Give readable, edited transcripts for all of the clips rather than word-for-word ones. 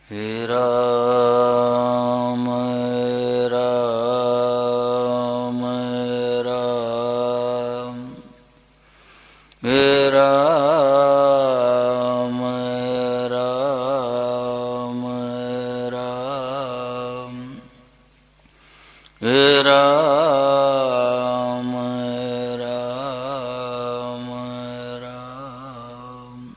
हे राम राम राम हे राम राम राम हे राम राम राम।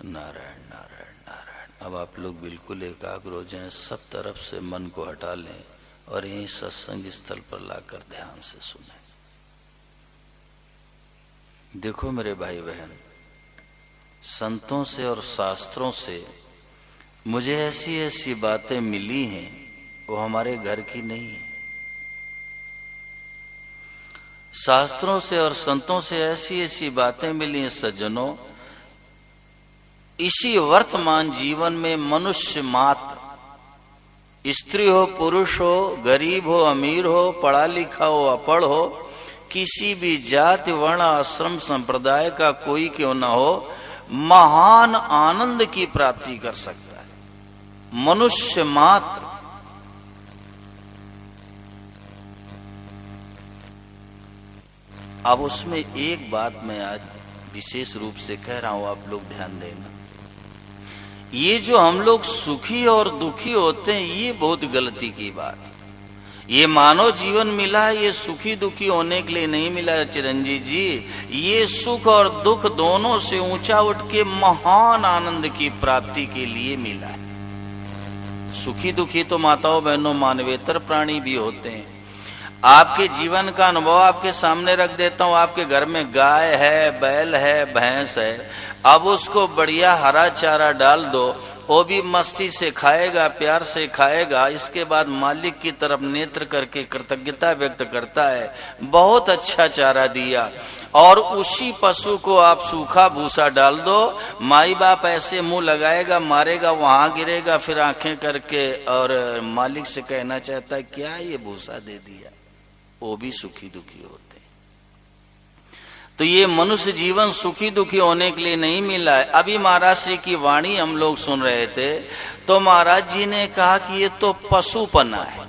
नारायण नारायण नारायण। अब आप लोग बिल्कुल एकाग्र हो जाएं, सब तरफ से मन को हटा लें और यहीं सत्संग स्थल पर लाकर ध्यान से सुनें। देखो मेरे भाई बहन, संतों से और शास्त्रों से मुझे ऐसी ऐसी बातें मिली हैं वो हमारे घर की नहीं है। शास्त्रों से और संतों से ऐसी ऐसी बातें मिली हैं सज्जनों, इसी वर्तमान जीवन में मनुष्य मात्र, स्त्री हो पुरुष हो, गरीब हो अमीर हो, पढ़ा लिखा हो अपढ़ हो, किसी भी जाति वर्ण आश्रम संप्रदाय का कोई क्यों ना हो, महान आनंद की प्राप्ति कर सकता है। मनुष्य मात्र। अब उसमें एक बात मैं आज विशेष रूप से कह रहा हूं, आप लोग ध्यान देना। ये जो हम लोग सुखी और दुखी होते हैं, ये बहुत गलती की बात है। ये मानव जीवन मिला है, ये सुखी दुखी होने के लिए नहीं मिला है चिरंजीव जी। ये सुख और दुख दोनों से ऊंचा उठ के महान आनंद की प्राप्ति के लिए मिला है। सुखी दुखी तो माताओं बहनों मानवेतर प्राणी भी होते हैं। आपके जीवन का अनुभव आपके सामने रख देता हूं। आपके घर में गाय है, बैल है, भैंस है। अब उसको बढ़िया हरा चारा डाल दो, वो भी मस्ती से खाएगा, प्यार से खाएगा। इसके बाद मालिक की तरफ नेत्र करके कृतज्ञता व्यक्त करता है, बहुत अच्छा चारा दिया। और उसी पशु को आप सूखा भूसा डाल दो, माई बाप ऐसे मुंह लगाएगा, मारेगा, वहां गिरेगा, फिर आंखें करके और मालिक से कहना चाहता है क्या ये भूसा दे दिया। वो भी सुखी दुखी होते। तो ये मनुष्य जीवन सुखी दुखी होने के लिए नहीं मिला है। अभी महाराज श्री की वाणी हम लोग सुन रहे थे, तो महाराज जी ने कहा कि ये तो पशुपना है।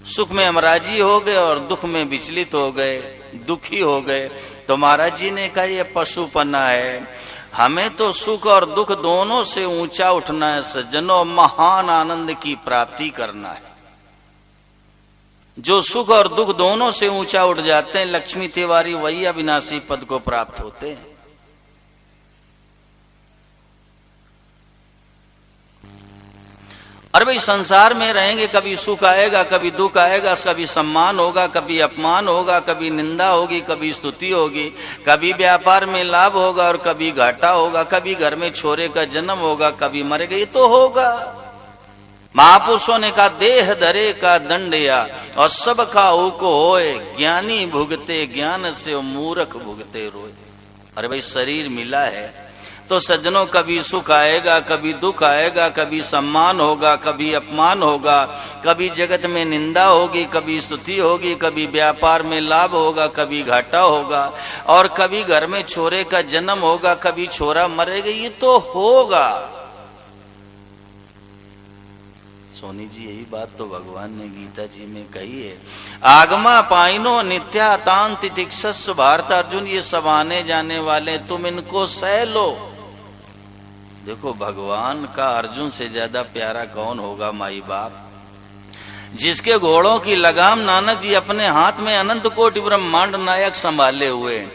सुख में हम राजी हो गए और दुख में विचलित हो गए, दुखी हो गए। तो महाराज जी ने कहा ये पशुपना है। हमें तो सुख और दुख दोनों से ऊंचा उठना है सज्जनों, महान आनंद की प्राप्ति करना है। जो सुख और दुख दोनों से ऊंचा उठ जाते हैं, लक्ष्मी तिवारी वही अविनाशी पद को प्राप्त होते हैं। अरे भाई संसार में रहेंगे, कभी सुख आएगा, कभी दुख आएगा, कभी सम्मान होगा, कभी अपमान होगा, कभी निंदा होगी, कभी स्तुति होगी, कभी व्यापार में लाभ होगा और कभी घाटा होगा, कभी घर में छोरे का जन्म होगा, कभी मरेगा। ये तो होगा। महापुरुषों ने कहा देह धरे का दंडया और सब खाऊ को होए, ज्ञानी भुगते ज्ञान से मूर्ख भुगते रोए। अरे भाई शरीर मिला है तो सज्जनों, कभी सुख आएगा, कभी दुख आएगा, कभी सम्मान होगा, कभी अपमान होगा, कभी जगत में निंदा होगी, कभी स्तुति होगी, कभी व्यापार में लाभ होगा, कभी घाटा होगा, और कभी घर में छोरे का जन्म होगा, कभी छोरा मरेगा। ये तो होगा। सोनी जी यही बात तो भगवान ने गीता जी में कही है। आगमा पाइनो नित्या तान तितिक्षस्व भारत अर्जुन, ये सब आने जाने वाले, तुम इनको सह लो। देखो भगवान का अर्जुन से ज्यादा प्यारा कौन होगा माई बाप, जिसके घोड़ों की लगाम नानक जी अपने हाथ में अनंत कोटि ब्रह्मांड नायक संभाले हुए।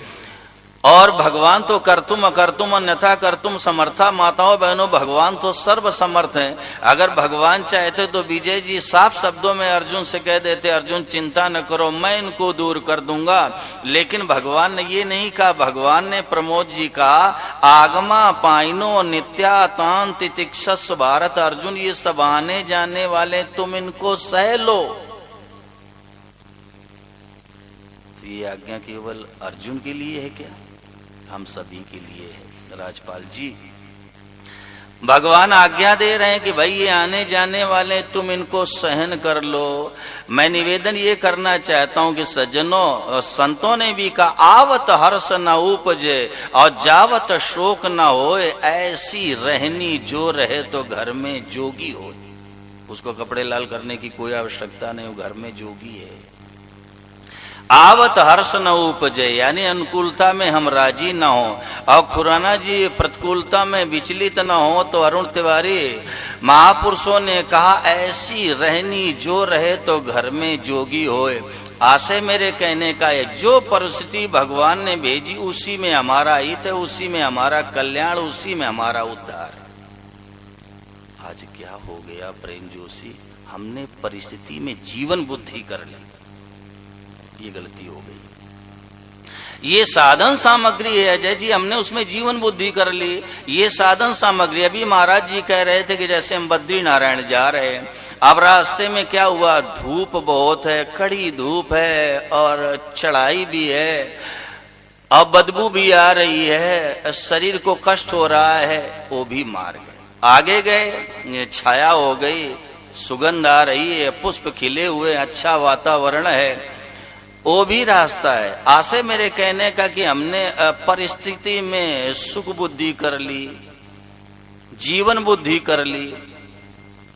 और भगवान तो कर्तुम अकर्तुम अन्यथा कर्तुम समर्था। माताओं बहनों, भगवान तो सर्व समर्थ हैं। अगर भगवान चाहते तो विजय जी साफ शब्दों में अर्जुन से कह देते, अर्जुन चिंता न करो, मैं इनको दूर कर दूंगा। लेकिन भगवान ने ये नहीं कहा। भगवान ने प्रमोद जी कहा आगमा पाइनो नित्या तान तितिक्षस्व भारत अर्जुन, ये सब आने जाने वाले, तुम इनको सह लो। तो ये आज्ञा केवल अर्जुन के लिए है क्या? हम सभी के लिए है। राजपाल जी, भगवान आज्ञा दे रहे हैं कि भाई ये आने जाने वाले तुम इनको सहन कर लो। मैं निवेदन ये करना चाहता हूं कि सज्जनों, संतों ने भी कहा आवत हर्ष न उपजे और जावत शोक न होए, ऐसी रहनी जो रहे तो घर में जोगी हो। उसको कपड़े लाल करने की कोई आवश्यकता नहीं, वो घर में जोगी है। आवत हर्ष न उपजे, यानी अनुकूलता में हम राजी न हो और खुराना जी प्रतिकूलता में विचलित न हो। तो अरुण तिवारी, महापुरुषों ने कहा ऐसी रहनी जो रहे तो घर में जोगी होए। आशय मेरे कहने का है, जो परिस्थिति भगवान ने भेजी उसी में हमारा हित है, उसी में हमारा कल्याण, उसी में हमारा उद्धार है। आज क्या हो गया प्रेम जोशी, हमने परिस्थिति में जीवन बुद्धि कर ली, ये गलती हो गई। ये साधन सामग्री है अजय जी, हमने उसमें जीवन बुद्धि कर ली। ये साधन सामग्री, अभी महाराज जी कह रहे थे कि जैसे हम बद्री नारायण जा रहे हैं, अब रास्ते में क्या हुआ, धूप बहुत है, कड़ी धूप है और चढ़ाई भी है, अब बदबू भी आ रही है, शरीर को कष्ट हो रहा है, वो भी मार गए। आगे गए, छाया हो गई, सुगंध आ रही है, पुष्प खिले हुए, अच्छा वातावरण है, वो भी रास्ता है। आशय मेरे कहने का कि हमने परिस्थिति में सुख बुद्धि कर ली, जीवन बुद्धि कर ली।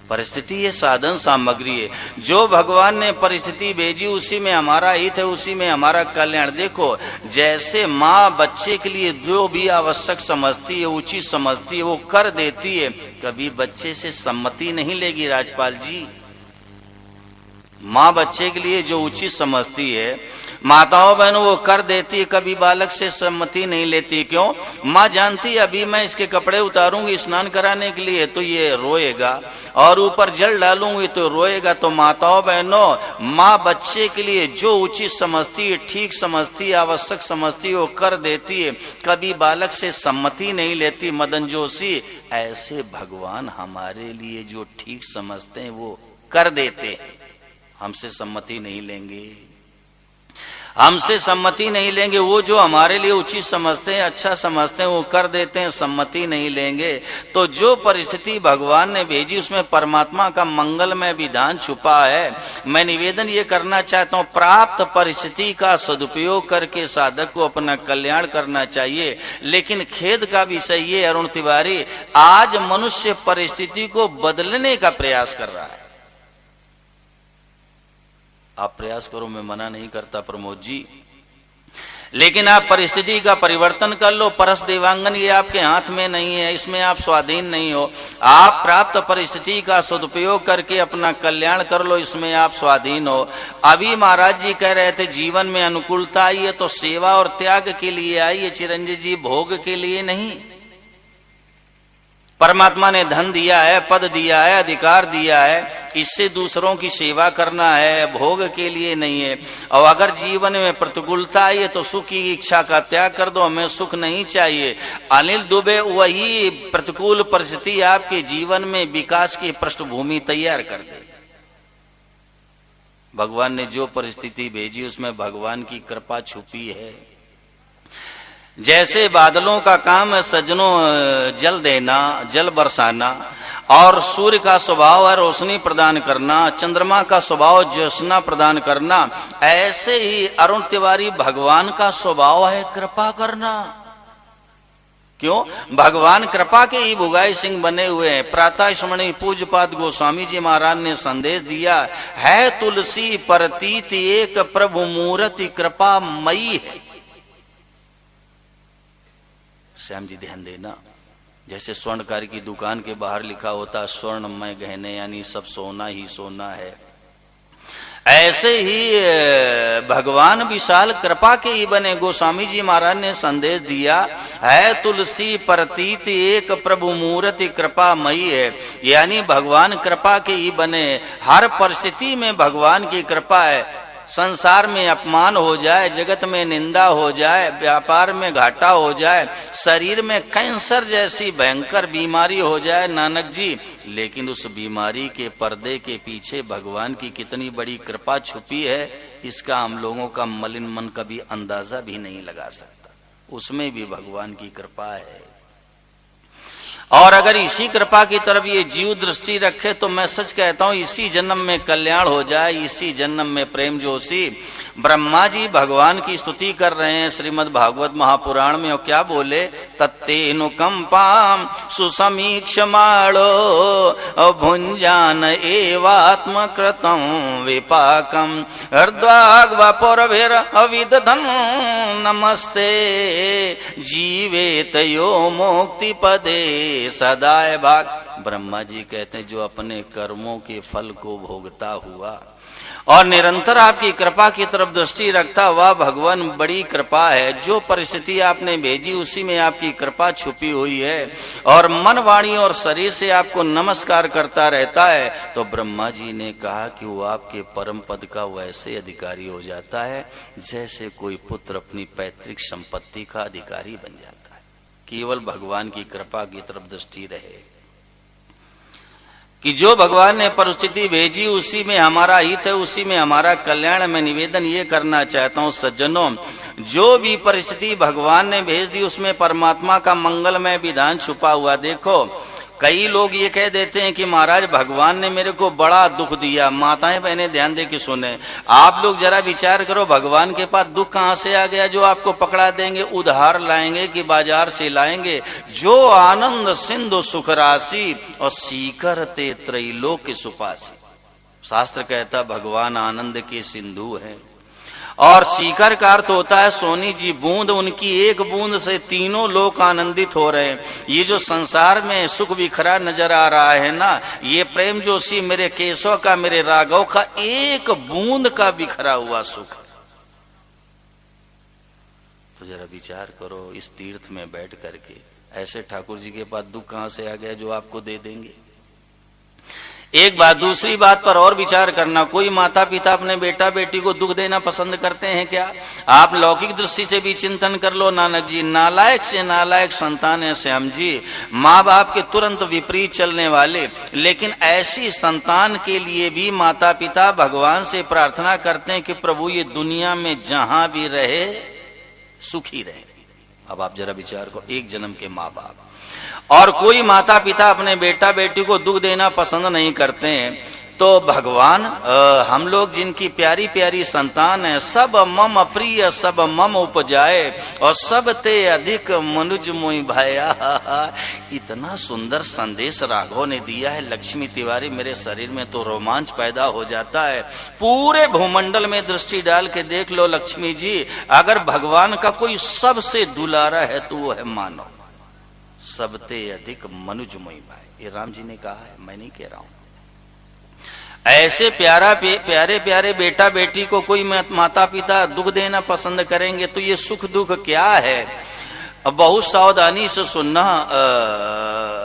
परिस्थिति ये साधन सामग्री है, जो भगवान ने परिस्थिति भेजी उसी में हमारा हित है, उसी में हमारा कल्याण। देखो जैसे माँ बच्चे के लिए जो भी आवश्यक समझती है, उचित समझती है, वो कर देती है। कभी बच्चे से सम्मति नहीं लेगी राजपाल जी। माँ बच्चे के लिए जो उचित समझती है, माताओं बहनों वो कर देती है, कभी बालक से सम्मति नहीं लेती। क्यों? माँ जानती है अभी मैं इसके कपड़े उतारूंगी स्नान कराने के लिए तो ये रोएगा, और ऊपर जल डालूंगी तो रोएगा। तो माताओं बहनों, माँ बच्चे के लिए जो उचित समझती है, ठीक समझती है, आवश्यक समझती है, वो कर देती है, कभी बालक से सम्मति नहीं लेती। मदन जोशी, ऐसे भगवान हमारे लिए जो ठीक समझते हैं वो कर देते हैं, हमसे सम्मति नहीं लेंगे, हमसे सम्मति नहीं लेंगे। वो जो हमारे लिए उचित समझते हैं, अच्छा समझते हैं, वो कर देते हैं, सम्मति नहीं लेंगे। तो जो परिस्थिति भगवान ने भेजी उसमें परमात्मा का मंगलमय विधान छुपा है। मैं निवेदन ये करना चाहता हूँ, प्राप्त परिस्थिति का सदुपयोग करके साधक को अपना कल्याण करना चाहिए। लेकिन खेद का विषय ये अरुण तिवारी, आज मनुष्य परिस्थिति को बदलने का प्रयास कर रहा है। आप प्रयास करो, मैं मना नहीं करता प्रमोद जी, लेकिन आप परिस्थिति का परिवर्तन कर लो। परस देवांगन ये आपके हाथ में नहीं है, इसमें आप स्वाधीन नहीं हो। आप प्राप्त परिस्थिति का सदुपयोग करके अपना कल्याण कर लो, इसमें आप स्वाधीन हो। अभी महाराज जी कह रहे थे जीवन में अनुकूलता आई है तो सेवा और त्याग के लिए आई है चिरंजीव जी, भोग के लिए नहीं। परमात्मा ने धन दिया है, पद दिया है, अधिकार दिया है, इससे दूसरों की सेवा करना है, भोग के लिए नहीं है। और अगर जीवन में प्रतिकूलता आई है तो सुख की इच्छा का त्याग कर दो, हमें सुख नहीं चाहिए। अनिल दुबे, वही प्रतिकूल परिस्थिति आपके जीवन में विकास की पृष्ठभूमि तैयार कर दे। भगवान ने जो परिस्थिति भेजी उसमें भगवान की कृपा छुपी है। जैसे बादलों का काम है सज्जनों जल देना, जल बरसाना, और सूर्य का स्वभाव है रोशनी प्रदान करना, चंद्रमा का स्वभाव ज्योत्सना प्रदान करना, ऐसे ही अरुण तिवारी भगवान का स्वभाव है कृपा करना। क्यों? भगवान कृपा के ही भुगाई सिंह बने हुए हैं। प्रातः स्मरणी पूज्यपाद गोस्वामी जी महाराज ने संदेश दिया है, तुलसी परतीत एक प्रभु मूर्ति कृपा मई है। श्याम जी ध्यान देना, जैसे स्वर्णकार की दुकान के बाहर लिखा होता स्वर्णमय गहने, यानी सब सोना ही सोना है, ऐसे ही भगवान विशाल कृपा के ही बने। गोस्वामी जी महाराज ने संदेश दिया है, तुलसी परतीत एक प्रभु मूर्ति कृपा मई है, यानी भगवान कृपा के ही बने। हर परिस्थिति में भगवान की कृपा है। संसार में अपमान हो जाए, जगत में निंदा हो जाए, व्यापार में घाटा हो जाए, शरीर में कैंसर जैसी भयंकर बीमारी हो जाए नानक जी, लेकिन उस बीमारी के पर्दे के पीछे भगवान की कितनी बड़ी कृपा छुपी है, इसका हम लोगों का मलिन मन कभी अंदाजा भी नहीं लगा सकता। उसमें भी भगवान की कृपा है। और अगर इसी कृपा की तरफ ये जीव दृष्टि रखे तो मैं सच कहता हूं इसी जन्म में कल्याण हो जाए, इसी जन्म में प्रेम जोशी। ब्रह्मा जी भगवान की स्तुति कर रहे हैं श्रीमद् भागवत महापुराण में, और क्या बोले, तत्तेनुकंपाम सुसमीक्षमाणो भुंजान एवात्मकृतं विपाकम हृद्वाग्वपुरभिर अविदधन नमस्ते जीवेत यो मुक्ति पदे सदाय भाग। ब्रह्मा जी कहते हैं जो अपने कर्मों के फल को भोगता हुआ और निरंतर आपकी कृपा की तरफ दृष्टि रखता हुआ भगवान बड़ी कृपा है। जो परिस्थिति आपने भेजी उसी में आपकी कृपा छुपी हुई है और मन वाणी और शरीर से आपको नमस्कार करता रहता है। तो ब्रह्मा जी ने कहा कि वो आपके परम पद का वैसे अधिकारी हो जाता है जैसे कोई पुत्र अपनी पैतृक संपत्ति का अधिकारी बन जाता है। केवल भगवान की कृपा की तरफ दृष्टि रहे कि जो भगवान ने परिस्थिति भेजी उसी में हमारा हित है, उसी में हमारा कल्याण। मैं निवेदन ये करना चाहता हूं सज्जनों, जो भी परिस्थिति भगवान ने भेज दी उसमें परमात्मा का मंगलमय विधान छुपा हुआ। देखो कई लोग ये कह देते हैं कि महाराज भगवान ने मेरे को बड़ा दुख दिया। माताएं बहनें ध्यान दे के सुने, आप लोग जरा विचार करो भगवान के पास दुख कहां से आ गया जो आपको पकड़ा देंगे, उधार लाएंगे कि बाजार से लाएंगे। जो आनंद सिंधु सुख राशि और सीकर ते त्रैलोक्य सुपासी। शास्त्र कहता भगवान आनंद के सिंधु है और सीकर का अर्थ होता है सोनी जी बूंद। उनकी एक बूंद से तीनों लोग आनंदित हो रहे हैं। ये जो संसार में सुख बिखरा नजर आ रहा है ना, ये प्रेम जोशी मेरे केशव का, मेरे राघव का एक बूंद का बिखरा हुआ सुख। तो जरा विचार करो इस तीर्थ में बैठ करके ऐसे ठाकुर जी के पास दुख कहां से आ गया जो आपको दे देंगे। एक बात, दूसरी बात पर और विचार करना, कोई माता पिता अपने बेटा बेटी को दुख देना पसंद करते हैं क्या? आप लौकिक दृष्टि से भी चिंतन कर लो नानक जी, नालायक से नालायक संतान है श्याम जी, माँ बाप के तुरंत विपरीत चलने वाले। लेकिन ऐसी संतान के लिए भी माता पिता भगवान से प्रार्थना करते हैं कि प्रभु ये दुनिया में जहां भी रहे सुखी रहे। अब आप जरा विचार करो, एक जन्म के माँ बाप, और कोई माता पिता अपने बेटा बेटी को दुख देना पसंद नहीं करते हैं। तो भगवान हम लोग जिनकी प्यारी प्यारी संतान है, सब मम प्रिय सब मम उपजाए और सब ते अधिक मनुज मोहि भाया। इतना सुंदर संदेश राघव ने दिया है लक्ष्मी तिवारी, मेरे शरीर में तो रोमांच पैदा हो जाता है। पूरे भूमंडल में दृष्टि डाल के देख लो लक्ष्मी जी, अगर भगवान का कोई सबसे दुलारा है तो वो है मानव, सबते अधिक मनुज मोहि भाई। ये राम जी ने कहा है, मैं नहीं कह रहा हूं। ऐसे प्यारे प्यारे बेटा बेटी को कोई माता पिता दुख देना पसंद करेंगे तो ये सुख दुख क्या है? अब बहुत सावधानी से सुनना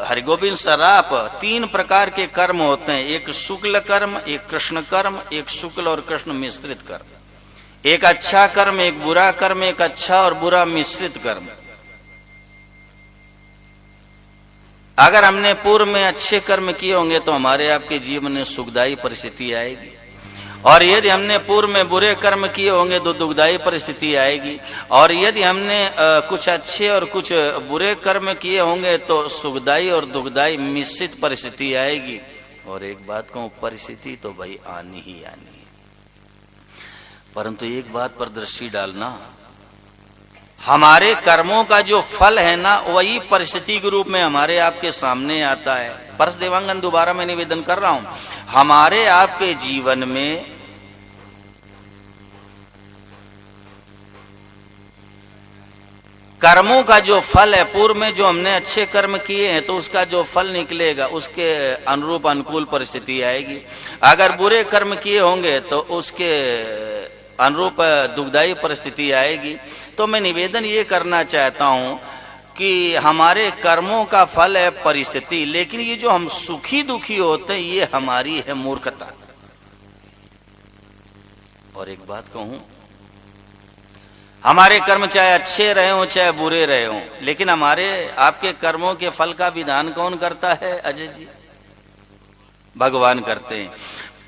हरिगोविंद सराफ, 3 प्रकार के कर्म होते हैं, एक शुक्ल कर्म, एक कृष्ण कर्म, एक शुक्ल और कृष्ण मिश्रित कर्म। एक अच्छा कर्म, एक बुरा कर्म, एक अच्छा और बुरा मिश्रित कर्म। अगर हमने पूर्व में अच्छे कर्म किए होंगे तो हमारे आपके जीवन में सुखदायी परिस्थिति आएगी, और यदि हमने पूर्व में बुरे कर्म किए होंगे तो दुखदायी परिस्थिति आएगी, और यदि हमने कुछ अच्छे और कुछ बुरे कर्म किए होंगे तो सुखदायी और दुखदायी मिश्रित परिस्थिति आएगी। और एक बात कहूं, परिस्थिति तो भाई आनी ही आनी है, परंतु एक बात पर दृष्टि डालना, हमारे कर्मों का जो फल है ना वही परिस्थिति के रूप में हमारे आपके सामने आता है। परस देवांगन दोबारा मैं निवेदन कर रहा हूं, हमारे आपके जीवन में कर्मों का जो फल है, पूर्व में जो हमने अच्छे कर्म किए हैं तो उसका जो फल निकलेगा उसके अनुरूप अनुकूल परिस्थिति आएगी। अगर बुरे कर्म किए होंगे तो उसके अनुरूप दुखदायी परिस्थिति आएगी। तो मैं निवेदन ये करना चाहता हूं कि हमारे कर्मों का फल है परिस्थिति, लेकिन ये जो हम सुखी दुखी होते हैं ये हमारी है मूर्खता। और एक बात कहूं, हमारे कर्म चाहे अच्छे रहे हों चाहे बुरे रहे हों, लेकिन हमारे आपके कर्मों के फल का विधान कौन करता है अजय जी? भगवान करते हैं।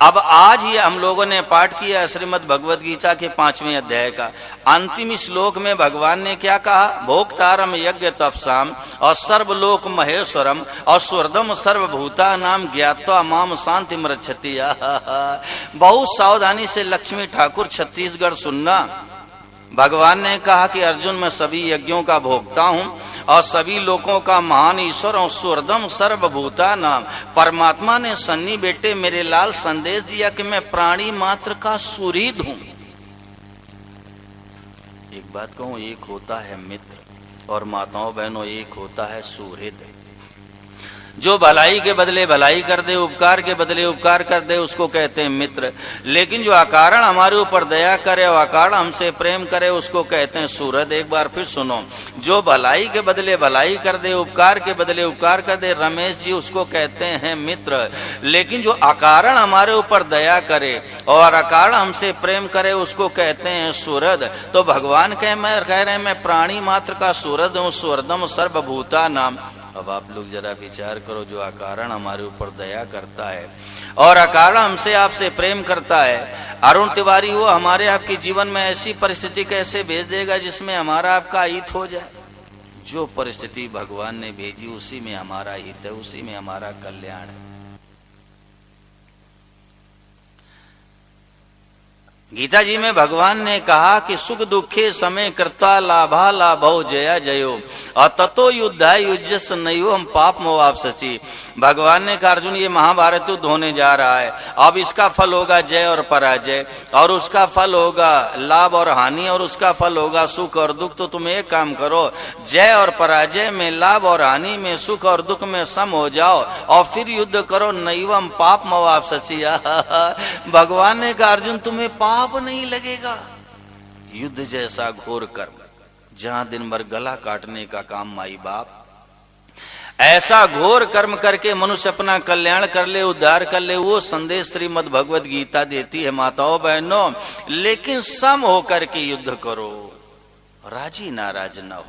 अब आज ये हम लोगों ने पाठ किया श्रीमद् भगवद गीता के 5वें अध्याय का। अंतिम श्लोक में भगवान ने क्या कहा? भोक्तारम यज्ञ तपसाम और सर्वलोक महेश्वरम और स्वर्दम सर्वभूता नाम ज्ञात्वा माम शांति मृच्छति। बहुत सावधानी से लक्ष्मी ठाकुर छत्तीसगढ़ सुनना। भगवान ने कहा कि अर्जुन मैं सभी यज्ञों का भोक्ता हूं और सभी लोगों का महान ईश्वर और स्वर्दम सर्वभूता नाम। परमात्मा ने सन्नी बेटे मेरे लाल संदेश दिया कि मैं प्राणी मात्र का सुहृद हूं। एक बात कहूं, एक होता है मित्र और माताओं बहनों एक होता है सुहृद। जो भलाई के बदले भलाई कर दे, उपकार के बदले उपकार कर दे, उसको कहते हैं मित्र। लेकिन जो अकारण हमारे ऊपर दया करे और अकारण हमसे प्रेम करे, उसको कहते हैं सुहृद। एक बार फिर सुनो, जो भलाई के बदले भलाई कर दे, उपकार के बदले उपकार कर दे, रमेश जी, उसको कहते हैं मित्र। लेकिन जो अकारण हमारे ऊपर दया करे और अकारण हमसे प्रेम करे, उसको कहते हैं सुहृद। तो भगवान कह रहे हैं मैं प्राणी मात्र का सुहृद हूं, स्वर्दम सर्वभूता नाम। अब आप लोग जरा विचार करो, जो अकारण हमारे ऊपर दया करता है और अकारण हमसे आपसे प्रेम करता है, अरुण तिवारी वो हमारे आपके जीवन में ऐसी परिस्थिति कैसे भेज देगा जिसमें हमारा आपका हित हो जाए? जो परिस्थिति भगवान ने भेजी उसी में हमारा हित है, उसी में हमारा कल्याण है। गीता जी में भगवान ने कहा कि सुख दुखे समय कर्ता लाभा लाभो जया जयो और ततो युद्धा युजस नयो हम पाप मोवापसी। भगवान ने कहा अर्जुन ये महाभारत युद्ध होने जा रहा है, अब इसका फल होगा जय और पराजय, और उसका फल होगा लाभ और हानि, और उसका फल होगा सुख और दुख। तो तुम एक काम करो, जय और पराजय में, लाभ और हानि में, सुख और दुख में सम हो जाओ और फिर युद्ध करो। नैवम पाप मोवापसी। भगवान ने कहा अर्जुन तुम्हें पाप नहीं लगेगा। युद्ध जैसा घोर कर्म, जहां दिन भर गला काटने का काम माई बाप, ऐसा घोर कर्म करके मनुष्य अपना कल्याण कर ले, उद्धार कर ले, वो संदेश श्रीमद् भगवद गीता देती है माताओं बहनों। लेकिन सम होकर के युद्ध करो, राजी नाराज न हो।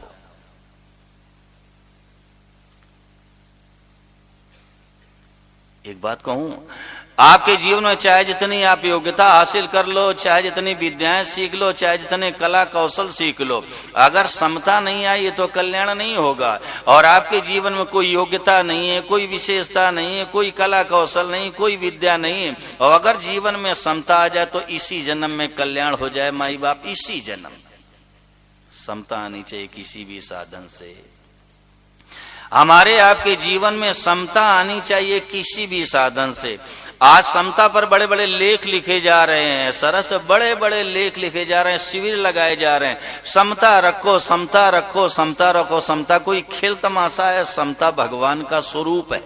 एक बात कहूं, आपके जीवन में चाहे जितनी आप योग्यता हासिल कर लो, चाहे जितनी विद्याएं सीख लो, चाहे जितने कला कौशल सीख लो, अगर समता नहीं आई तो कल्याण नहीं होगा। और आपके जीवन में कोई योग्यता नहीं है, कोई विशेषता नहीं है, कोई कला कौशल नहीं, कोई विद्या नहीं है, और अगर जीवन में समता आ जाए तो इसी जन्म में कल्याण हो जाए माई बाप। इसी जन्म समता आनी चाहिए किसी भी साधन से। हमारे आपके जीवन में समता आनी चाहिए किसी भी साधन से। आज समता पर बड़े बड़े लेख लिखे जा रहे हैं, सरस बड़े बड़े लेख लिखे जा रहे हैं, शिविर लगाए जा रहे हैं, समता रखो, समता रखो, समता रखो। समता कोई खेल तमाशा है? समता भगवान का स्वरूप है।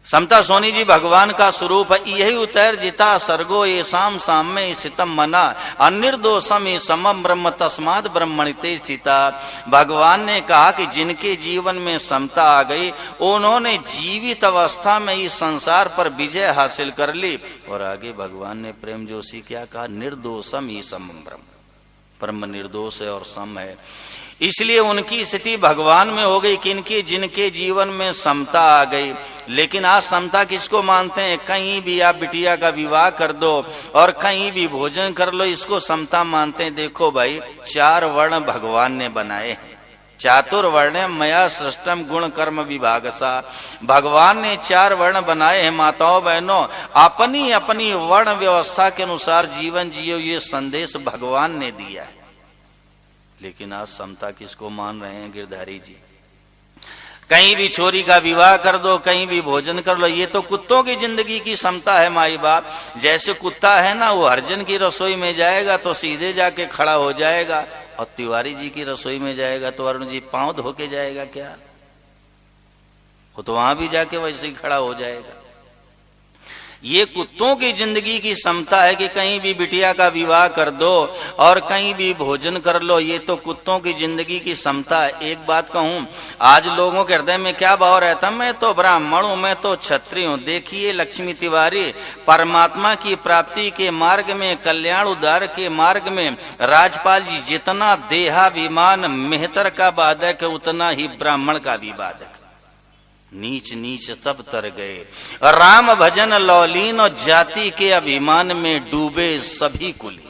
समता सोनी जी भगवान का स्वरूप है। यही उतर जिता सर्गो ये शाम साम में सितम मना अनिर्दोषम ये समम ब्रह्म तस्माद ब्रह्मणिते स्थिता। भगवान ने कहा कि जिनके जीवन में समता आ गई, उन्होंने जीवित अवस्था में इस संसार पर विजय हासिल कर ली। और आगे भगवान ने प्रेम जोशी क्या कहा? निर्दोषम ही समम ब्रह्म, ब्रह्म निर्दोष है और सम है। इसलिए उनकी स्थिति भगवान में हो गई किनकी? जिनके जीवन में समता आ गई। लेकिन आज समता किसको मानते हैं? कहीं भी आप बिटिया का विवाह कर दो और कहीं भी भोजन कर लो, इसको समता मानते हैं। देखो भाई, 4 वर्ण भगवान ने बनाए हैं। चातुर्वर्ण मया सृष्टम गुण कर्म विभागसा। भगवान ने 4 वर्ण बनाए हैं माताओं बहनों। अपनी अपनी वर्ण व्यवस्था के अनुसार जीवन जियो, ये संदेश भगवान ने दिया है। लेकिन आज समता किसको मान रहे हैं गिरधारी जी? कहीं भी छोरी का विवाह कर दो, कहीं भी भोजन कर लो, ये तो कुत्तों की जिंदगी की समता है माई बाप। जैसे कुत्ता है ना, वो हरिजन की रसोई में जाएगा तो सीधे जाके खड़ा हो जाएगा, और तिवारी जी की रसोई में जाएगा तो अरुण जी पांव धो के जाएगा क्या? वो तो वहां भी जाके वैसे ही खड़ा हो जाएगा। ये कुत्तों की जिंदगी की समता है कि कहीं भी बिटिया का विवाह कर दो और कहीं भी भोजन कर लो, ये तो कुत्तों की जिंदगी की समता है। एक बात कहूं, आज लोगों के हृदय में क्या भाव रहता? मैं तो ब्राह्मण हूं, मैं तो क्षत्रिय हूं। देखिए लक्ष्मी तिवारी, परमात्मा की प्राप्ति के मार्ग में, कल्याण उद्धार के मार्ग में राजपाल जी जितना देहाभिमान मेहतर का बाधक है, उतना ही ब्राह्मण का भी बाधक। नीच नीच सब तर गए, राम भजन लौलीन और जाति के अभिमान में डूबे सभी कुली।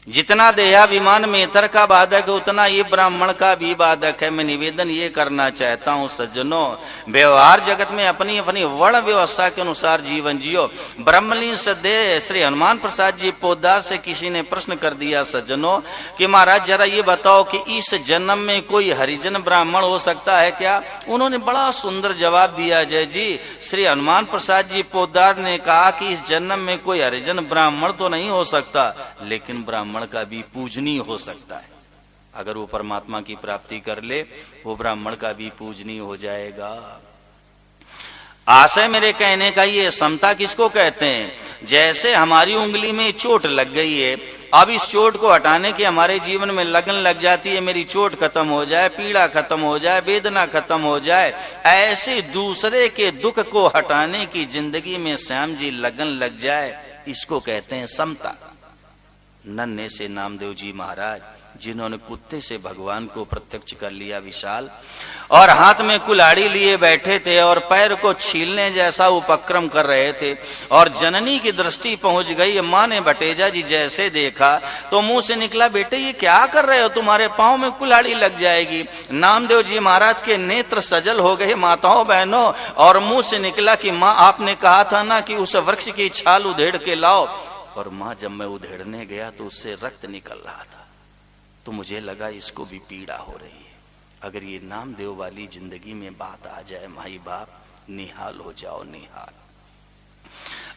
जितना देहाभिमान में इतर का बाधक है उतना ये ब्राह्मण का भी बाधक है। मैं निवेदन ये करना चाहता हूं सज्जनों, व्यवहार जगत में अपनी अपनी वर्ण व्यवस्था के अनुसार जीवन जियो। ब्रह्मलीन सदे श्री हनुमान प्रसाद जी पोद्दार से किसी ने प्रश्न कर दिया सज्जनों कि महाराज जरा ये बताओ कि इस जन्म में कोई हरिजन ब्राह्मण हो सकता है क्या? उन्होंने बड़ा सुंदर जवाब दिया। जय जी, श्री हनुमान प्रसाद जी पोद्दार ने कहा कि इस जन्म में कोई हरिजन ब्राह्मण तो नहीं हो सकता, लेकिन ब्राह्मण का भी पूजनीय हो सकता है। अगर वो परमात्मा की प्राप्ति कर ले, वो ब्राह्मण का भी पूजनीय हो जाएगा। आशय मेरे कहने का ये, समता किसको कहते हैं? जैसे हमारी उंगली में चोट लग गई है, अब इस चोट को हटाने की हमारे जीवन में लगन लग जाती है, मेरी चोट खत्म हो जाए, पीड़ा खत्म हो जाए, वेदना खत्म हो जाए। ऐसे दूसरे के दुख को हटाने की जिंदगी में श्याम जी लगन लग जाए, इसको कहते हैं समता। नन्हे से नामदेव जी महाराज, जिन्होंने कुत्ते से भगवान को प्रत्यक्ष कर लिया विशाल, और हाथ में कुल्हाड़ी लिए बैठे थे और पैर को छीलने जैसा उपक्रम कर रहे थे, और जननी की दृष्टि पहुंच गई। मां ने भटेजा जी जैसे देखा तो मुंह से निकला, बेटे ये क्या कर रहे हो, तुम्हारे पांव में कुल्हाड़ी लग जाएगी। नामदेव जी महाराज के नेत्र सजल हो गए माताओं बहनों, और मुंह से निकला कि मां आपने कहा था ना कि उस वृक्ष की छाल उधेड़ के लाओ। और मां जब मैं उधेड़ने गया तो उससे रक्त निकल रहा था, तो मुझे लगा इसको भी पीड़ा हो रही है। अगर ये नामदेव वाली जिंदगी में बात आ जाए माई बाप, निहाल हो जाओ निहाल।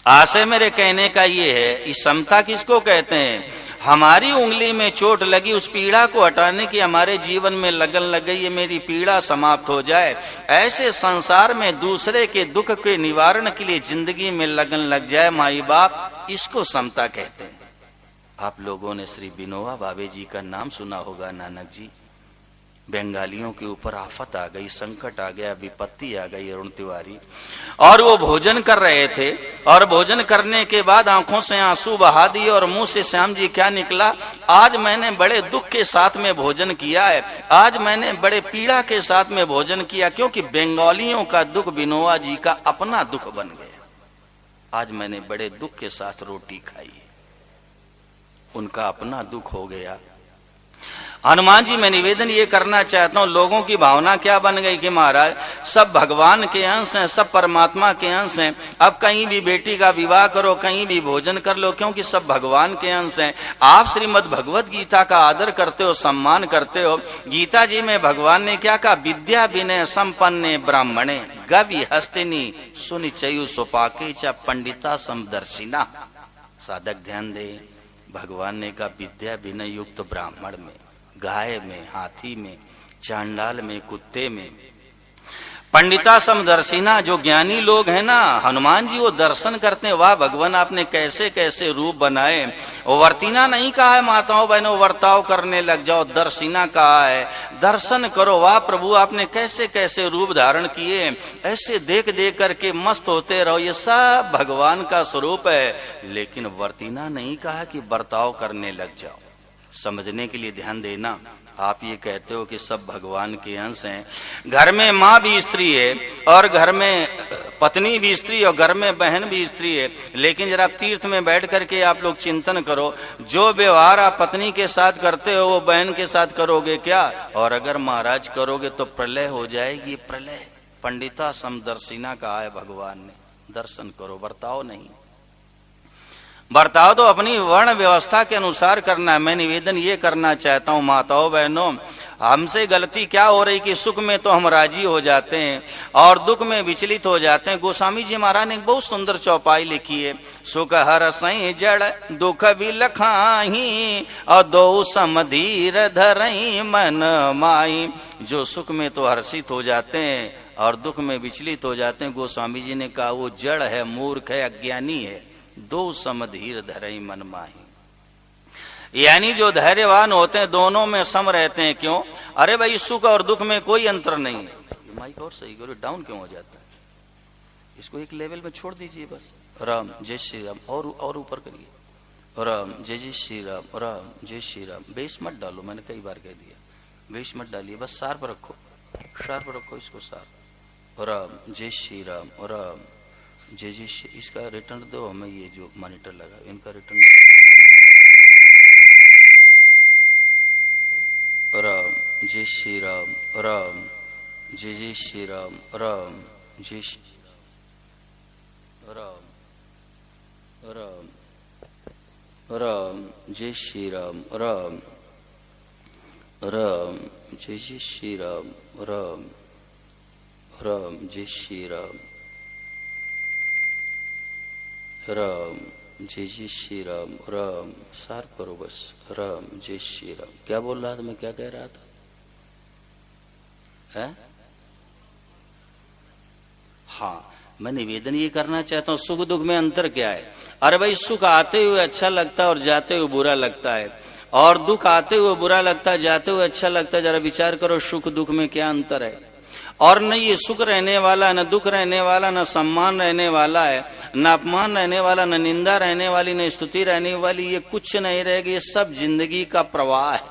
आशय मेरे कहने का ये है, इस समता किसको कहते हैं? हमारी उंगली में चोट लगी, उस पीड़ा को हटाने की हमारे जीवन में लगन लग गई, ये मेरी पीड़ा समाप्त हो जाए। ऐसे संसार में दूसरे के दुख के निवारण के लिए जिंदगी में लगन लग जाए माई बाप, इसको समता कहते हैं। आप लोगों ने श्री विनोबा भावे जी का नाम सुना होगा। नानक जी, बंगालियों के ऊपर आफत आ गई, संकट आ गया, विपत्ति आ गई अरुण तिवारी, और वो भोजन कर रहे थे, और भोजन करने के बाद आंखों से आंसू बहा दिए और मुंह से श्याम जी क्या निकला, आज मैंने बड़े दुख के साथ में भोजन किया है, आज मैंने बड़े पीड़ा के साथ में भोजन किया, क्योंकि बंगालियों का दुख विनोबा जी का अपना दुख बन गया। आज मैंने बड़े दुख के साथ रोटी खाई, उनका अपना दुख हो गया। हनुमान जी, मैं निवेदन ये करना चाहता हूं, लोगों की भावना क्या बन गई कि महाराज सब भगवान के अंश हैं, सब परमात्मा के अंश हैं, अब कहीं भी बेटी का विवाह करो, कहीं भी भोजन कर लो, क्योंकि सब भगवान के अंश हैं। आप श्रीमद् भगवत गीता का आदर करते हो, सम्मान करते हो। गीता जी में भगवान ने क्या कहा? विद्या विनय संपन्ने ब्राह्मणे गवि हस्तिनी सुनिचयु सुपाके च पंडिता समदर्शिना। साधक ध्यान दे, भगवान ने कहा विद्या विनय युक्त ब्राह्मण में, गाय में, हाथी में, चांडाल में, कुत्ते में, पंडिता समदर्शिना, जो ज्ञानी लोग हैं ना, हनुमान जी वो दर्शन करते हैं, वाह भगवान आपने कैसे कैसे रूप बनाए। वर्तिना नहीं कहा है माताओं बहनों, वर्ताव करने लग जाओ, दर्शिना कहा है, दर्शन करो, वाह प्रभु आपने कैसे कैसे रूप धारण किए, ऐसे देख देख करके मस्त होते रहो, ये सब भगवान का स्वरूप है। लेकिन वर्तिना नहीं कहा कि बर्ताव करने लग जाओ। समझने के लिए ध्यान देना, आप ये कहते हो कि सब भगवान के अंश हैं, घर में माँ भी स्त्री है, और घर में पत्नी भी स्त्री, और घर में बहन भी स्त्री है, लेकिन जरा तीर्थ में बैठ करके आप लोग चिंतन करो, जो व्यवहार आप पत्नी के साथ करते हो वो बहन के साथ करोगे क्या? और अगर महाराज करोगे तो प्रलय हो जाएगी, प्रलय। पंडिता समदर्शिना कहा है भगवान ने, दर्शन करो, बर्ताव नहीं। बर्ताव तो अपनी वर्ण व्यवस्था के अनुसार करना है। मैं निवेदन ये करना चाहता हूँ माताओं बहनों, हमसे गलती क्या हो रही कि सुख में तो हम राजी हो जाते हैं और दुख में विचलित हो जाते हैं। गोस्वामी जी महाराज ने एक बहुत सुंदर चौपाई लिखी है, सुख हर सई जड़ दुख भी लखाही और दो समधीर धरई मन माई। जो सुख में तो हर्षित हो जाते हैं और दुख में विचलित हो जाते हैं, गोस्वामी जी ने कहा वो जड़ है, मूर्ख है, अज्ञानी है। दो समधीर धरई मन माही, यानी जो धैर्यवान होते हैं दोनों में सम रहते हैं। क्यों? अरे भाई सुख और दुख में कोई अंतर नहीं है। माइक और सही करो, डाउन क्यों हो जाता है? इसको एक लेवल में छोड़ दीजिए बस। राम जय श्री राम, और ऊपर करिए, राम जय जय श्री राम, राम जय श्री राम। बेस मत डालो, मैंने कई बार कह दिया, बेस मत डालिए, बस सार पर रखो, शार्प रखो इसको, सार। राम जय श्री राम, राम जय जय श्री। इसका रिटर्न दो हमें, ये जो मॉनिटर लगा इनका रिटर्न दो। राम जय श्री राम, राम जय जय श्री राम, राम जय राम, राम राम जय श्री राम, राम राम जय जय श्री राम, राम राम जय श्री राम, राम जय जय श्री राम, राम। सार करो बस, राम जय श्री राम। क्या बोल रहा था मैं, क्या कह रहा था? है? हाँ, मैं निवेदन ये करना चाहता हूँ, सुख दुख में अंतर क्या है? अरे भाई, सुख आते हुए अच्छा लगता है और जाते हुए बुरा लगता है, और दुख आते हुए बुरा लगता है, जाते हुए अच्छा लगता है। जरा विचार करो, सुख दुख में क्या अंतर है? और न ये सुख रहने वाला, न दुख रहने वाला, न सम्मान रहने वाला है, न अपमान रहने वाला, न निंदा रहने वाली, न स्तुति रहने वाली, ये कुछ नहीं रहेगी। ये सब जिंदगी का प्रवाह है,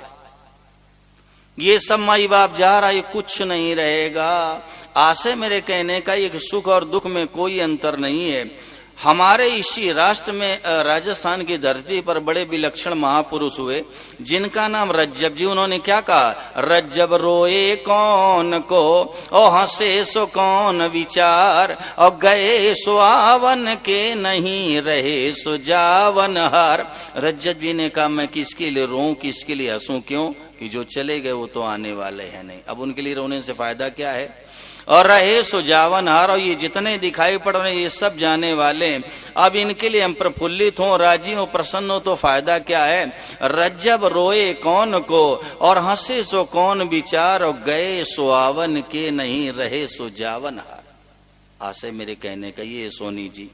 ये सब माई बाप जा रहा, ये कुछ नहीं रहेगा। आशय मेरे कहने का ये कि सुख और दुख में कोई अंतर नहीं है। हमारे इसी राष्ट्र में, राजस्थान की धरती पर बड़े विलक्षण महापुरुष हुए जिनका नाम रज्जब जी। उन्होंने क्या कहा? रज्जब रोए कौन को, और हंसे सो कौन विचार, और गए सो आवन के, नहीं रहे सो जावन हार। रज्जब जी ने कहा, मैं किसके लिए रोऊं, किसके लिए हंसूं? क्यों कि जो चले गए वो तो आने वाले हैं नहीं, अब उनके लिए रोने से फायदा क्या है? और रहे सो जावन हार, और ये जितने दिखाई पड़ रहे हैं ये सब जाने वाले, अब इनके लिए हम प्रफुल्लित हों, राजी हों, प्रसन्न हो तो फायदा क्या है? रज्जब रोए कौन को, और हंसे सो कौन विचार, और गए सो आवन के, नहीं रहे सो जावन हार। आशय मेरे कहने का ये, सोनी जी,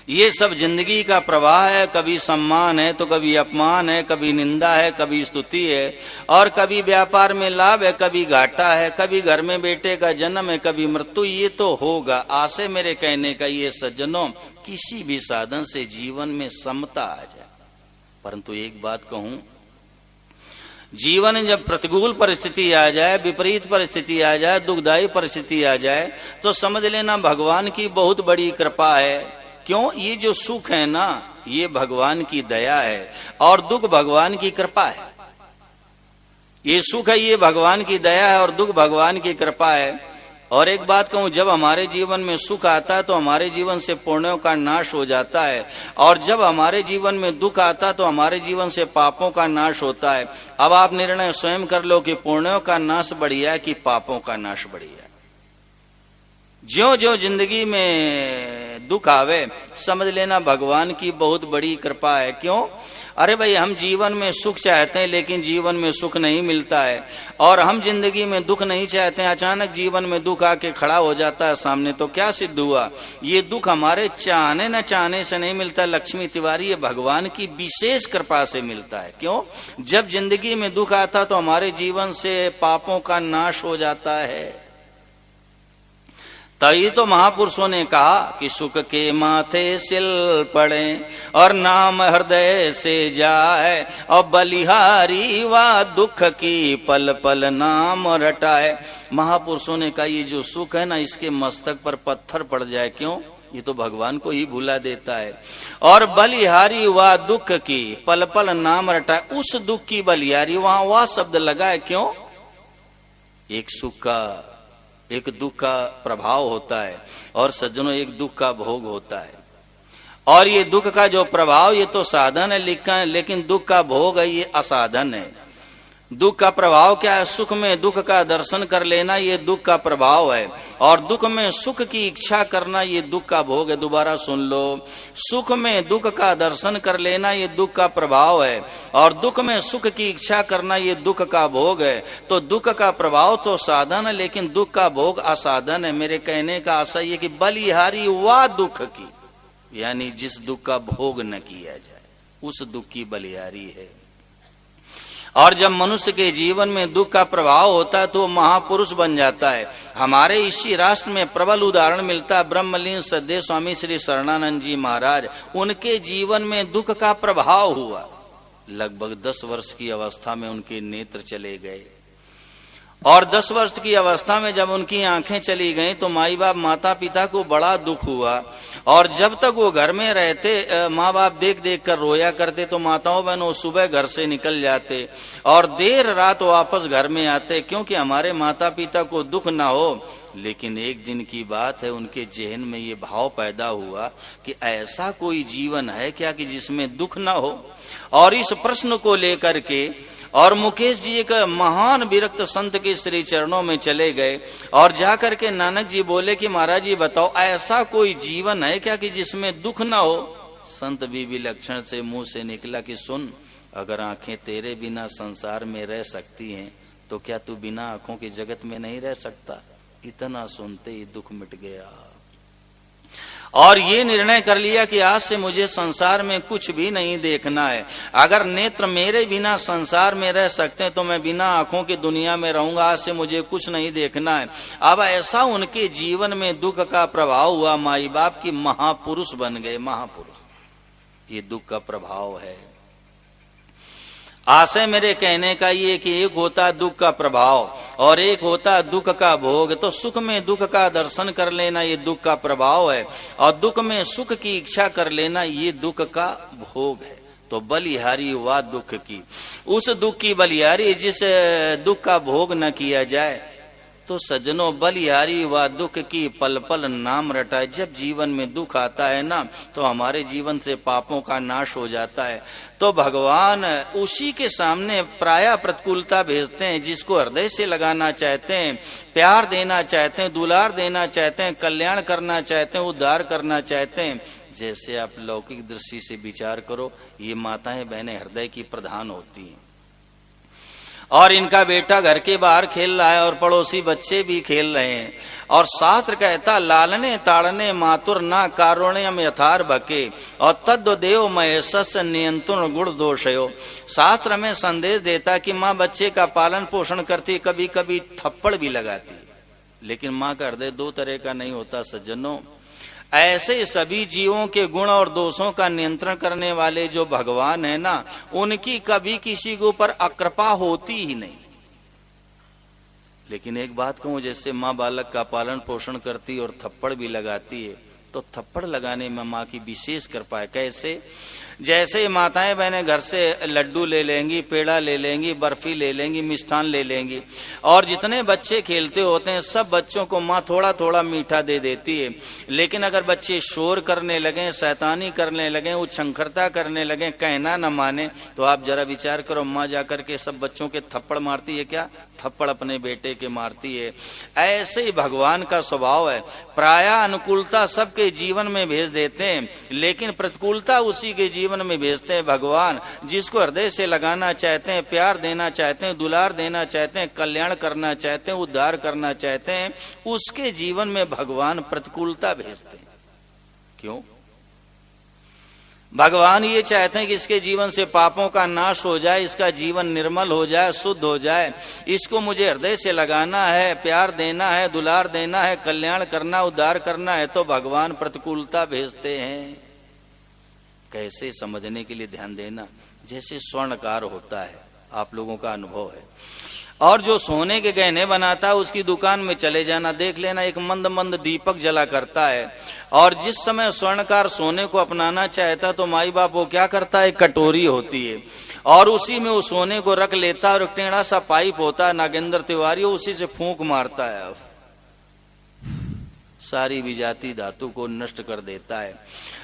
ये सब जिंदगी का प्रवाह है। कभी सम्मान है तो कभी अपमान है, कभी निंदा है, कभी स्तुति है, और कभी व्यापार में लाभ है, कभी घाटा है, कभी घर में बेटे का जन्म है, कभी मृत्यु। ये तो होगा। आशय मेरे कहने का ये, सज्जनों, किसी भी साधन से जीवन में समता आ जाए। परंतु एक बात कहूं, जीवन में जब प्रतिकूल परिस्थिति आ जाए, विपरीत परिस्थिति आ जाए, दुखदायी परिस्थिति आ जाए, तो समझ लेना भगवान की बहुत बड़ी कृपा है। क्यों? ये जो सुख है ना, ये भगवान की दया है, और दुख भगवान की कृपा है। ये सुख है, ये भगवान की दया है, और दुख भगवान की कृपा है। और एक बात कहूं, जब हमारे जीवन में सुख आता है तो हमारे जीवन से पुण्यों का नाश हो जाता है, और जब हमारे जीवन में दुख आता है तो हमारे जीवन से पापों का नाश होता है। अब आप निर्णय स्वयं कर लो कि पुण्यों का नाश बढ़िया है कि पापों का नाश बढ़िया है। ज्यो ज्यो जिंदगी में दुख आवे, समझ लेना भगवान की बहुत बड़ी कृपा है। क्यों? अरे भाई, हम जीवन में सुख चाहते हैं लेकिन जीवन में सुख नहीं मिलता है, और हम जिंदगी में दुख नहीं चाहते हैं, अचानक जीवन में दुख आके खड़ा हो जाता है सामने, तो क्या सिद्ध हुआ? ये दुख हमारे चाहने न चाहने से नहीं मिलता। लक्ष्मी तिवारी, ये भगवान की विशेष कृपा से मिलता है। क्यों? जब जिंदगी में दुख आता तो हमारे जीवन से पापों का नाश हो जाता है। तभी तो महापुरुषों ने कहा कि सुख के माथे सिल पड़े, और नाम हृदय से जाए, और बलिहारी वा दुख की पल पल नाम रटाए। महापुरुषों ने कहा, ये जो सुख है ना, इसके मस्तक पर पत्थर पड़ जाए। क्यों? ये तो भगवान को ही भुला देता है। और बलिहारी वा दुख की पल पल नाम रटाए, उस दुख की बलिहारी, वहां वाह शब्द लगा है। क्यों? एक सुख का, एक दुख का प्रभाव होता है, और सज्जनों एक दुख का भोग होता है। और ये दुख का जो प्रभाव, ये तो साधन है, लेकिन दुख का भोग है, ये असाधन है। दुख का प्रभाव क्या है? सुख में दुख का दर्शन कर लेना, ये दुख का प्रभाव है, और दुख में सुख की इच्छा करना, ये दुख का भोग है। दोबारा सुन लो, सुख में दुख का दर्शन कर लेना, ये दुख का प्रभाव है, और दुख में सुख की इच्छा करना, ये दुख का भोग है। तो दुख का प्रभाव तो साधन है, लेकिन दुख का भोग असाधन है। मेरे कहने का आशय ये कि बलिहारी वा दुख की, यानी जिस दुख का भोग न किया जाए, उस दुख की बलिहारी है। और जब मनुष्य के जीवन में दुख का प्रभाव होता है तो वो महापुरुष बन जाता है। हमारे इसी राष्ट्र में प्रबल उदाहरण मिलता है ब्रह्मलीन सद्देव स्वामी श्री शरणानंद जी महाराज। उनके जीवन में दुख का प्रभाव हुआ। लगभग 10 वर्ष की अवस्था में उनके नेत्र चले गए और 10 वर्ष की अवस्था में जब उनकी आंखें चली गईं तो माई बाप माता पिता को बड़ा दुख हुआ। और जब तक वो घर में रहते माँ बाप देख देख कर रोया करते तो माताओं बहनों सुबह घर से निकल जाते और देर रात वापस घर में आते, क्योंकि हमारे माता पिता को दुख ना हो। लेकिन एक दिन की बात है, उनके जेहन में ये भाव पैदा हुआ कि ऐसा कोई जीवन है क्या कि जिसमें दुख ना हो। और इस प्रश्न को लेकर के और मुकेश जी एक महान विरक्त संत के श्री चरणों में चले गए और जाकर के नानक जी बोले कि महाराज जी बताओ ऐसा कोई जीवन है क्या कि जिसमें दुख ना हो। संत भी विलक्षण से मुंह से निकला कि सुन, अगर आंखें तेरे बिना संसार में रह सकती हैं तो क्या तू बिना आंखों के जगत में नहीं रह सकता। इतना सुनते ही दुख मिट गया और ये निर्णय कर लिया कि आज से मुझे संसार में कुछ भी नहीं देखना है। अगर नेत्र मेरे बिना संसार में रह सकते हैं तो मैं बिना आंखों की दुनिया में रहूंगा। आज से मुझे कुछ नहीं देखना है। अब ऐसा उनके जीवन में दुख का प्रभाव हुआ, माई बाप की महापुरुष बन गए। महापुरुष, ये दुख का प्रभाव है। आशय मेरे कहने का ये कि एक होता दुख का प्रभाव और एक होता दुख का भोग। तो सुख में दुख का दर्शन कर लेना ये दुख का प्रभाव है और दुख में सुख की इच्छा कर लेना ये दुख का भोग है। तो बलिहारी हुआ दुख की, उस दुख की बलिहारी जिस दुख का भोग न किया जाए। तो सज्जनों, बलिहारी हुआ दुख की पल पल नाम रटाए। जब जीवन में दुख आता है ना तो हमारे जीवन से पापों का नाश हो जाता है। तो भगवान उसी के सामने प्रायः प्रतिकूलता भेजते हैं जिसको हृदय से लगाना चाहते हैं, प्यार देना चाहते हैं, दुलार देना चाहते हैं, कल्याण करना चाहते हैं, उद्धार करना चाहते हैं। जैसे आप लौकिक दृष्टि से विचार करो, ये माताएं बहनें हृदय की प्रधान होती हैं और इनका बेटा घर के बाहर खेल रहा है और पड़ोसी बच्चे भी खेल रहे हैं। और शास्त्र कहता लालने ताड़ने मातुर ना कारुण्यम यथार बके और तद्व देव महेश नियंत्रण गुण दोषयो। शास्त्र में संदेश देता कि माँ बच्चे का पालन पोषण करती, कभी कभी थप्पड़ भी लगाती, लेकिन माँ का हृदय 2 तरह का नहीं होता सज्जनों। ऐसे सभी जीवों के गुण और दोषों का नियंत्रण करने वाले जो भगवान है ना, उनकी कभी किसी के ऊपर अकृपा होती ही नहीं। लेकिन एक बात कहूं, जैसे माँ बालक का पालन पोषण करती और थप्पड़ भी लगाती है, तो थप्पड़ लगाने में माँ की विशेष कृपा है। कैसे? जैसे माताएं बहनें घर से लड्डू ले लेंगी, पेड़ा ले लेंगी, बर्फी ले लेंगी, मिष्ठान ले लेंगी और जितने बच्चे खेलते होते हैं सब बच्चों को माँ थोड़ा थोड़ा मीठा दे देती है। लेकिन अगर बच्चे शोर करने लगे, शैतानी करने लगे, उछंखरता करने लगे, कहना न माने, तो आप जरा विचार करो, माँ जाकर के सब बच्चों के थप्पड़ मारती है क्या? थप्पड़ अपने बेटे के मारती है। ऐसे ही भगवान का स्वभाव है। प्रायः अनुकूलता सबके जीवन में भेज देते हैं, लेकिन प्रतिकूलता उसी के जीवन में भेजते हैं भगवान जिसको हृदय से लगाना चाहते हैं, प्यार देना चाहते हैं, दुलार देना चाहते हैं, कल्याण करना चाहते हैं, उद्धार करना चाहते हैं, उसके जीवन में भगवान प्रतिकूलता भेजते हैं। क्यों? भगवान ये चाहते हैं कि इसके जीवन से पापों का नाश हो जाए, इसका जीवन निर्मल हो जाए, शुद्ध हो जाए। इसको मुझे हृदय से लगाना है, प्यार देना है, दुलार देना है, कल्याण करना, उद्धार करना है, तो भगवान प्रतिकूलता भेजते हैं। कैसे? समझने के लिए ध्यान देना। जैसे स्वर्णकार होता है, आप लोगों का अनुभव है, और जो सोने के गहने बनाता है उसकी दुकान में चले जाना, देख लेना एक मंद मंद दीपक जला करता है। और जिस समय स्वर्णकार सोने को अपनाना चाहता तो माई बाप वो क्या करता है, कटोरी होती है और उसी में वो सोने को रख लेता है और एक टेढ़ा सा पाइप होता है, नागेंद्र तिवारी, उसी से फूंक मारता है, सारी विजाती धातु को नष्ट कर देता है।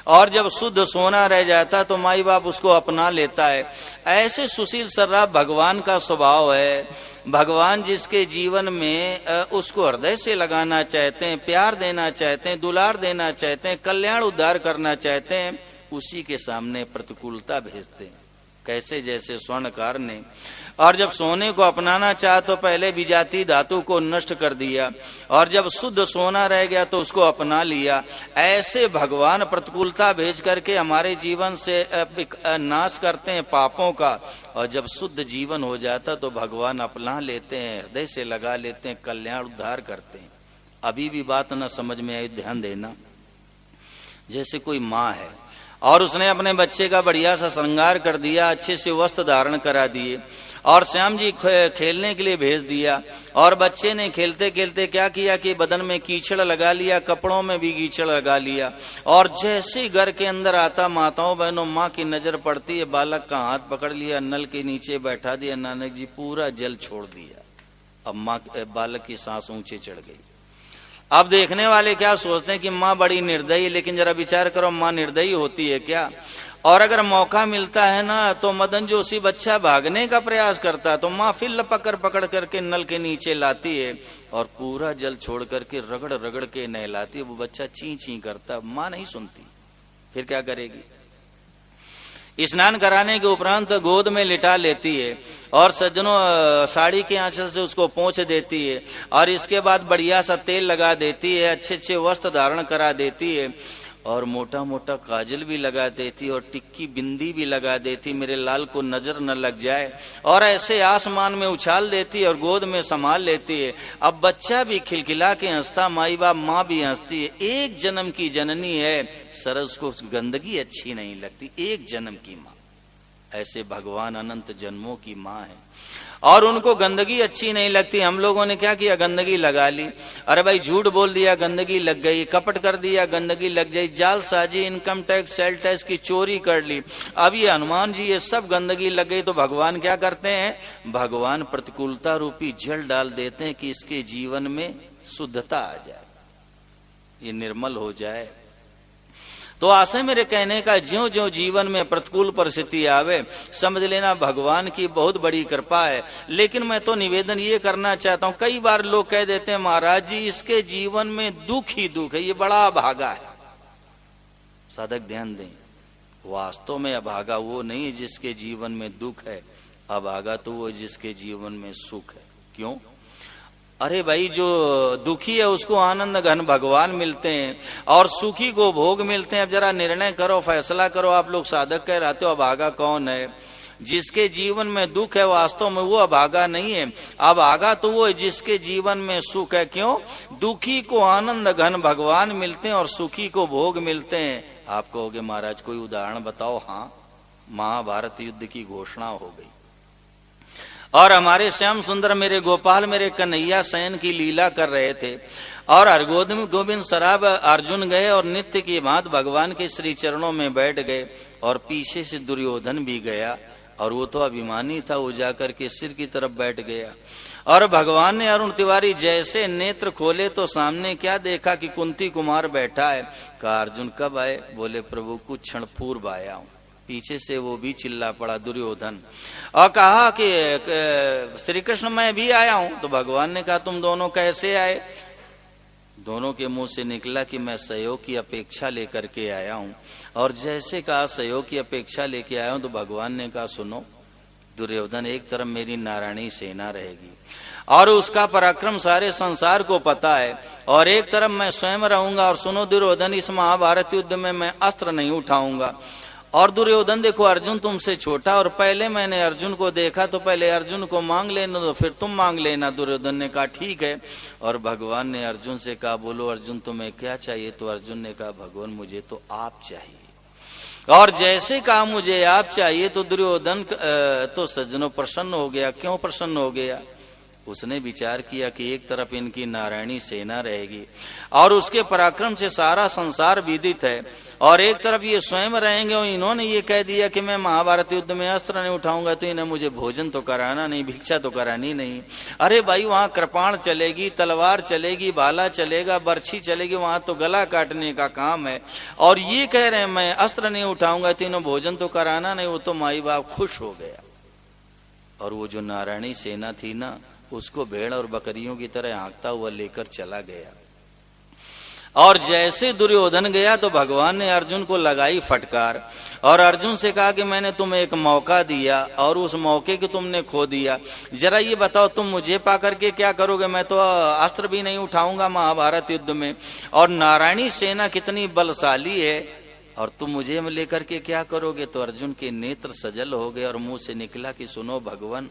और जब शुद्ध सोना रह जाता तो माई बाप उसको अपना लेता है। ऐसे सुशील सर्राफ भगवान का स्वभाव है। भगवान जिसके जीवन में उसको हृदय से लगाना चाहते हैं, प्यार देना चाहते हैं, दुलार देना चाहते हैं, कल्याण उद्धार करना चाहते हैं, उसी के सामने प्रतिकूलता भेजते हैं। कैसे? जैसे स्वर्णकार ने और जब सोने को अपनाना चाहा तो पहले विजाती धातु को नष्ट कर दिया, और जब शुद्ध सोना रह गया तो उसको अपना लिया। ऐसे भगवान प्रतिकूलता भेज करके हमारे जीवन से नाश करते हैं पापों का, और जब शुद्ध जीवन हो जाता तो भगवान अपना लेते हैं, हृदय से लगा लेते हैं, कल्याण उद्धार करते हैं। अभी भी बात न समझ में आई, ध्यान देना। जैसे कोई माँ है और उसने अपने बच्चे का बढ़िया सा श्रृंगार कर दिया, अच्छे से वस्त्र धारण करा दिए, और श्याम जी खेलने के लिए भेज दिया, और बच्चे ने खेलते खेलते क्या किया कि बदन में कीचड़ लगा लिया, कपड़ों में भी कीचड़ लगा लिया, और जैसे ही घर के अंदर आता, माताओं बहनों माँ की नजर पड़ती है, बालक का हाथ पकड़ लिया, नल के नीचे बैठा दिया, नानक जी पूरा जल छोड़ दिया। अब माँ बालक की सांस ऊंचे चढ़ गई। अब देखने वाले क्या सोचते हैं कि माँ बड़ी निर्दयी, लेकिन जरा विचार करो माँ निर्दयी होती है क्या? और अगर मौका मिलता है ना तो मदन जोशी बच्चा भागने का प्रयास करता है तो माँ फिर पकड़ पकड़ करके नल के नीचे लाती है और पूरा जल छोड़ करके रगड़ रगड़ के नहलाती है। वो बच्चा ची ची करता, माँ नहीं सुनती, फिर क्या करेगी? स्नान कराने के उपरांत गोद में लिटा लेती है और सज्जनों साड़ी के आंचल से उसको पोंछ देती है, और इसके बाद बढ़िया सा तेल लगा देती है, अच्छे अच्छे वस्त्र धारण करा देती है, और मोटा मोटा काजल भी लगा देती और टिक्की बिंदी भी लगा देती, मेरे लाल को नजर न लग जाए, और ऐसे आसमान में उछाल देती और गोद में संभाल लेती है। अब बच्चा भी खिलखिला के हंसता, माई बाप माँ भी हंसती है। एक जन्म की जननी है, सरस को गंदगी अच्छी नहीं लगती, एक जन्म की माँ। ऐसे भगवान अनंत जन्मों की माँ है और उनको गंदगी अच्छी नहीं लगती। हम लोगों ने क्या किया, गंदगी लगा ली। अरे भाई झूठ बोल दिया, गंदगी लग गई, कपट कर दिया, गंदगी लग गई, जाल साजी, इनकम टैक्स, सेल टैक्स की चोरी कर ली, अब ये हनुमान जी ये सब गंदगी लग गई। तो भगवान क्या करते हैं, भगवान प्रतिकूलता रूपी जल डाल देते हैं कि इसके जीवन में शुद्धता आ जाए, ये निर्मल हो जाए। तो आशय मेरे कहने का, ज्यों ज्यों जीवन में प्रतिकूल परिस्थिति आवे समझ लेना भगवान की बहुत बड़ी कृपा है। लेकिन मैं तो निवेदन ये करना चाहता हूं, कई बार लोग कह देते हैं महाराज जी इसके जीवन में दुख ही दुख है, ये बड़ा अभागा है। साधक ध्यान दें, वास्तव में अभागा वो नहीं है जिसके जीवन में दुख है, अभागा तो वो जिसके जीवन में सुख है। क्यों? अरे भाई जो दुखी है उसको आनंद घन भगवान मिलते हैं और सुखी को भोग मिलते हैं। अब जरा निर्णय करो, फैसला करो। आप लोग साधक कह रहते हो अभागा कौन है? जिसके जीवन में दुख है वास्तव में वो अभागा नहीं है, अभागा तो वो है जिसके जीवन में सुख है। क्यों? दुखी को आनंद घन भगवान मिलते हैं और सुखी को भोग मिलते हैं। आप कहोगे महाराज कोई उदाहरण बताओ। हाँ, महाभारत युद्ध की घोषणा हो गई और हमारे श्याम सुंदर मेरे गोपाल मेरे कन्हैया शयन की लीला कर रहे थे और गोविंद शराब अर्जुन गए और नित्य की भांति भगवान के श्री चरणों में बैठ गए और पीछे से दुर्योधन भी गया और वो तो अभिमानी था, वो जाकर के सिर की तरफ बैठ गया। और भगवान ने अरुण तिवारी जैसे नेत्र खोले तो सामने क्या देखा कि कुंती कुमार बैठा है। कहा अर्जुन कब आए? बोले प्रभु कुछ क्षण पूर्व आया हूं। पीछे से वो भी चिल्ला पड़ा दुर्योधन और कहा कि श्री कृष्ण मैं भी आया हूं। तो भगवान ने कहा तुम दोनों कैसे आए? दोनों के मुंह से निकला कि मैं सहयोग की अपेक्षा लेकर के आया हूं। और जैसे कहा सहयोग की अपेक्षा लेके आया हूं तो भगवान ने कहा सुनो दुर्योधन, एक तरफ मेरी नारायणी सेना रहेगी और उसका पराक्रम सारे संसार को पता है, और एक तरफ मैं स्वयं रहूंगा। और सुनो दुर्योधन, इस महाभारत युद्ध में मैं अस्त्र नहीं उठाऊंगा। और दुर्योधन देखो अर्जुन तुमसे छोटा और पहले मैंने अर्जुन को देखा तो पहले अर्जुन को मांग लेना तो फिर तुम मांग लेना। दुर्योधन ने कहा ठीक है। और भगवान ने अर्जुन से कहा बोलो अर्जुन तुम्हें क्या चाहिए? तो अर्जुन ने कहा भगवान मुझे तो आप चाहिए। और जैसे कहा मुझे आप चाहिए तो दुर्योधन तो सज्जनों प्रसन्न हो गया। क्यों प्रसन्न हो गया? उसने विचार किया कि एक तरफ इनकी नारायणी सेना रहेगी और उसके पराक्रम से सारा संसार विदित है, और एक तरफ ये स्वयं रहेंगे और इन्होंने ये कह दिया कि मैं महाभारत युद्ध में अस्त्र नहीं उठाऊंगा तो इन्हें मुझे भोजन तो कराना नहीं, भिक्षा तो करानी नहीं। अरे भाई वहां कृपाण चलेगी, तलवार चलेगी, भाला चलेगा, बर्छी चलेगी, वहां तो गला काटने का काम है। और ये कह रहे हैं मैं अस्त्र नहीं उठाऊंगा तो इन्हें भोजन तो कराना नहीं। वो तो माई बाप खुश हो गया और वो जो नारायणी सेना थी ना उसको भेड़ और बकरियों की तरह हाँकता हुआ लेकर चला गया। और जैसे दुर्योधन गया तो भगवान ने अर्जुन को लगाई फटकार और अर्जुन से कहा कि मैंने तुम्हें एक मौका दिया और उस मौके को तुमने खो दिया। जरा ये बताओ तुम मुझे पा करके क्या करोगे? मैं तो अस्त्र भी नहीं उठाऊंगा महाभारत युद्ध में, और नारायणी सेना कितनी बलशाली है, और तुम मुझे लेकर के क्या करोगे? तो अर्जुन के नेत्र सजल हो गए और मुंह से निकला कि सुनो भगवान,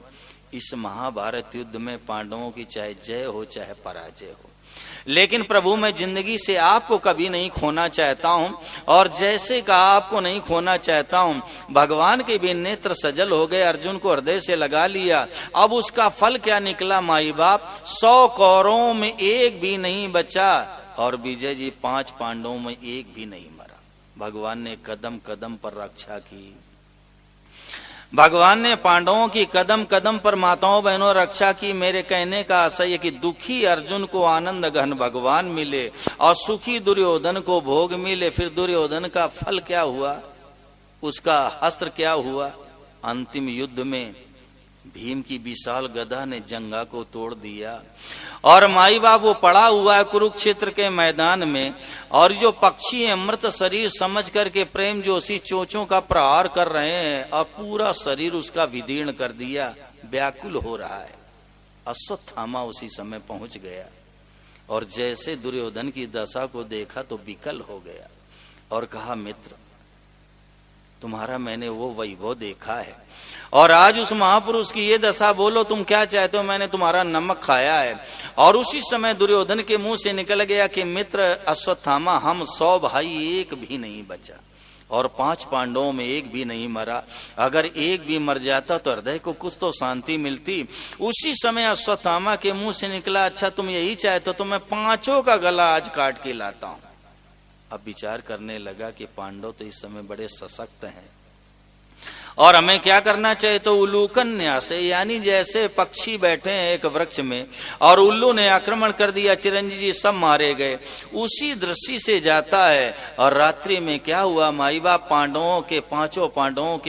इस महाभारत युद्ध में पांडवों की चाहे जय हो चाहे पराजय हो, लेकिन प्रभु मैं जिंदगी से आपको कभी नहीं खोना चाहता हूं, और जैसे कहा आपको नहीं खोना चाहता हूं। भगवान के भी नेत्र सजल हो गए, अर्जुन को हृदय से लगा लिया। अब उसका फल क्या निकला माई बाप? 100 कौरवों में एक भी नहीं बचा, और विजय जी 5 पांडवों में एक भी नहीं मरा। भगवान ने कदम कदम पर रक्षा की। भगवान ने पांडवों की कदम कदम पर माताओं बहनों रक्षा की। मेरे कहने का आशय है कि दुखी अर्जुन को आनंद घन भगवान मिले और सुखी दुर्योधन को भोग मिले। फिर दुर्योधन का फल क्या हुआ? उसका अस्त्र क्या हुआ? अंतिम युद्ध में भीम की विशाल गदा ने जंगा को तोड़ दिया, और माई बाप वो पड़ा हुआ है कुरुक्षेत्र के मैदान में, और जो पक्षी है मृत शरीर समझ करके प्रेम जोशी चोंचों का प्रहार कर रहे हैं, और पूरा शरीर उसका विदीर्ण कर दिया, व्याकुल हो रहा है। अश्वत्थामा उसी समय पहुंच गया, और जैसे दुर्योधन की दशा को देखा तो विकल हो गया और कहा, मित्र तुम्हारा मैंने वो वैभव देखा है, और आज उस महापुरुष की ये दशा, बोलो तुम क्या चाहते हो, मैंने तुम्हारा नमक खाया है। और उसी समय दुर्योधन के मुंह से निकल गया कि मित्र अश्वत्थामा, हम 100 भाई एक भी नहीं बचा, और 5 पांडवों में एक भी नहीं मरा। अगर एक भी मर जाता तो हृदय को कुछ तो शांति मिलती। उसी समय अश्वत्थामा के मुंह से निकला, अच्छा तुम यही चाहते हो तो मैं 5 का गला आज काट के लाता हूं। अब विचार करने लगा कि पांडव तो इस समय बड़े सशक्त हैं, और हमें क्या करना चाहिए? तो उल्लूकन न्यास, यानी जैसे पक्षी बैठे हैं एक वृक्ष में और उल्लू ने आक्रमण कर दिया, चिरंजीवी जी सब मारे गए, उसी दृष्टि से जाता है। और रात्रि में क्या हुआ माई बाप? पांडवों के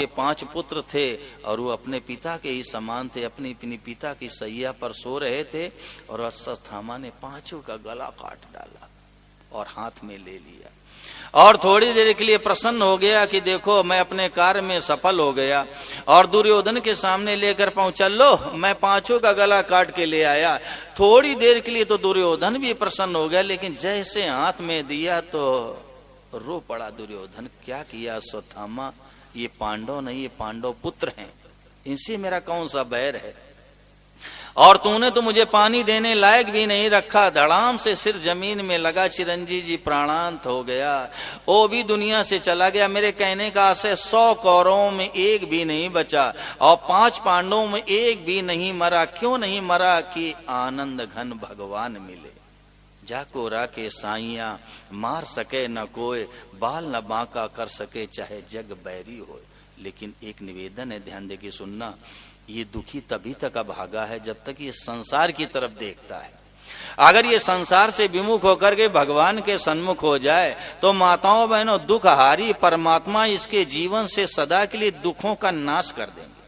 5 पुत्र थे, और वो अपने पिता के ही समान थे, अपनी पिता की सैया पर सो रहे थे, और अश्वत्थामा ने 5 का गला काट डाला और हाथ में ले लिया, और थोड़ी देर के लिए प्रसन्न हो गया कि देखो मैं अपने कार्य में सफल हो गया, और दुर्योधन के सामने लेकर पहुंचा, लो मैं 5 का गला काट के ले आया। थोड़ी देर के लिए तो दुर्योधन भी प्रसन्न हो गया, लेकिन जैसे हाथ में दिया तो रो पड़ा दुर्योधन। क्या किया अश्वत्थामा? ये पांडव नहीं, ये पांडव पुत्र हैं, इनसे मेरा कौन सा बैर है, और तूने तो मुझे पानी देने लायक भी नहीं रखा। धड़ाम से सिर जमीन में लगा, चिरंजीवी जी प्राणांत हो गया, वो भी दुनिया से चला गया। मेरे कहने का आशय 100 कौरवों में एक भी नहीं बचा, और 5 पांडवों में एक भी नहीं मरा। क्यों नहीं मरा? कि आनंद घन भगवान मिले। जाको राके साइया, मार सके न कोई, बाल न बांका कर सके चाहे जग बैरी हो। लेकिन एक निवेदन है, ध्यान दे के सुनना, ये दुखी तभी तक अभागा है जब तक ये संसार की तरफ देखता है। अगर ये संसार से विमुख होकर के भगवान के सन्मुख हो जाए तो माताओं बहनों, दुखहारी परमात्मा इसके जीवन से सदा के लिए दुखों का नाश कर देंगे।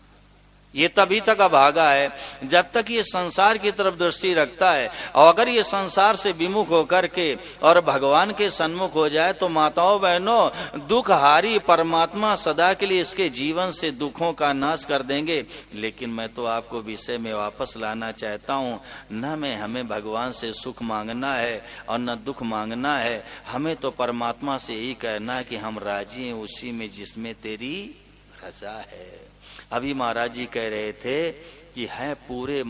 ये तभी तक अभागा है जब तक ये संसार की तरफ दृष्टि रखता है, और अगर ये संसार से विमुख होकर के और भगवान के सन्मुख हो जाए तो माताओं बहनों, दुखहारी परमात्मा सदा के लिए इसके जीवन से दुखों का नाश कर देंगे। लेकिन मैं तो आपको विषय में वापस लाना चाहता हूँ, न मैं हमें भगवान से सुख मांगना है और न दुख मांगना है। हमें तो परमात्मा से यही कहना है कि हम राजी हैं उसी में जिसमें तेरी रजा है। अभी महाराज जी कह रहे थे कि है पूरे